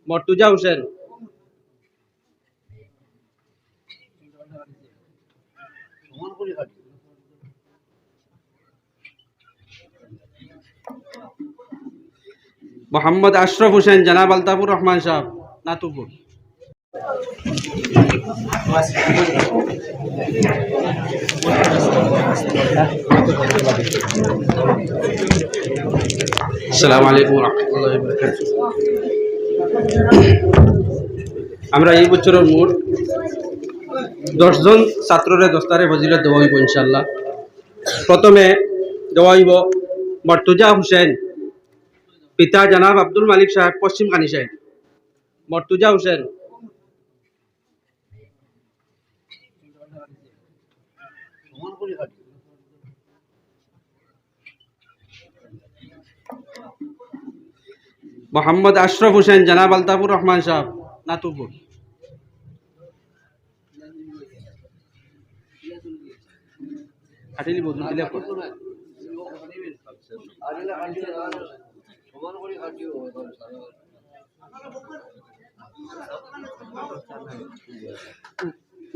মর্তুজা হোসেন, মোহাম্মদ আশরফ হোসেন, জনাব আলতাফুর রহমান সাহেব, নাতুপুর। আসসালামু আলাইকুম ওয়া রাহমাতুল্লাহি ওয়া বারাকাতুহু। আমরা এই বছরের মোট 10 জন ছাত্ররে দস্তারে ফজিলত দেওয়া হইব ইনশাআল্লাহ। প্রথমে দেওয়া হইব মর্তুজা হোসেন, পিতা জনাব আব্দুল মালিক সাহেব, পশ্চিম কানি সাহেব। মর্তুজা হোসেন, মোহাম্মদ আশরফ হোসেন, জনাব আলতাফুর রহমান সাহেব, নাতুপুর।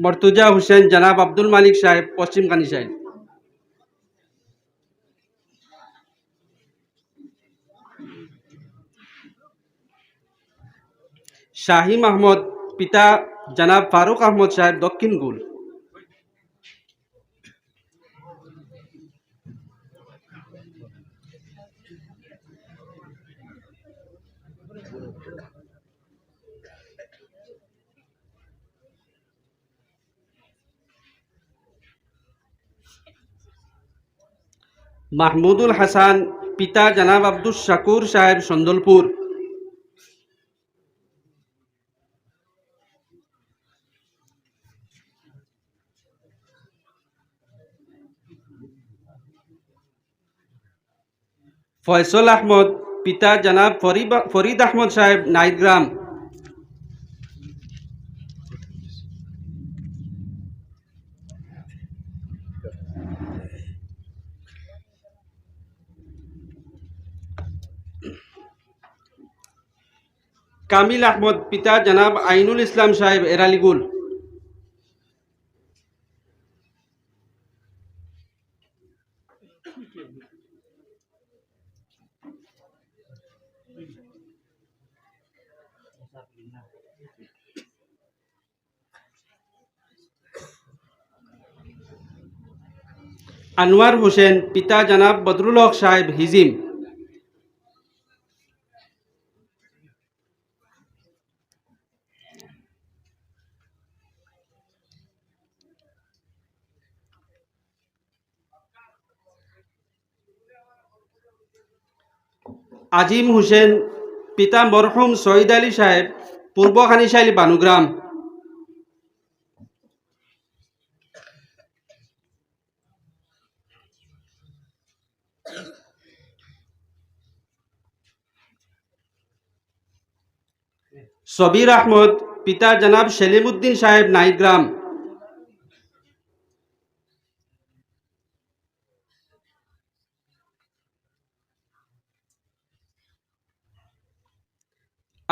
মর্তুজা হোসেন, জনাব আব্দুল মালিক সাহেব, পশ্চিম কানি সাহেব। শাহী মাহমুদ, পিতা জনাব ফারুক আহমদ সাহেব, দক্ষিণ গুল। মাহমুদুল হাসান, পিতা জনাব আব্দুল শাকুর সাহেব, সন্দলপুর। ফয়সল আহমদ, পিতা জনাব ফরিদ আহমদ সাহেব, নাইগ্রাম। কামিল আহমদ, পিতা জনাব আইনুল ইসলাম সাহেব, এরালিগুল। আনোয়ার হোসেন, পিতা জনাব বদরুল হক সাহেব, হিজিম। আজিম হোসেন, পিতা মরহুম শহীদ আলী সাহেব, পূর্ব খানিশাইল, বানুগ্রাম। সবির আহমদ, পিতা জনাব সেলিম উদ্দিন সাহেব, নাইগ্রাম।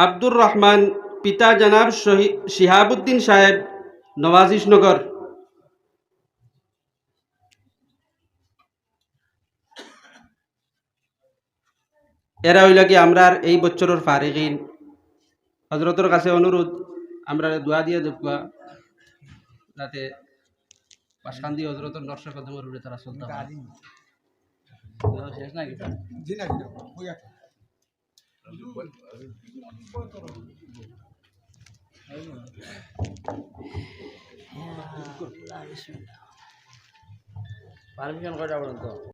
আব্দুর রহমান, পিতা জনাব শিহাবুদ্দিন সাহেব, নওয়াজিশনগর। এরা হইল কি আমরা এই বছরের ফারিকিন। হজরতের কাছে অনুরোধ, আমরা দোয়া দিয়ে দেখবা যাতে পাশান্দি হজরতের নকশা কদমের উপরে তারা চলতে পারে। শেষ নাকি? পারমিশন কয়টা পর্যন্ত?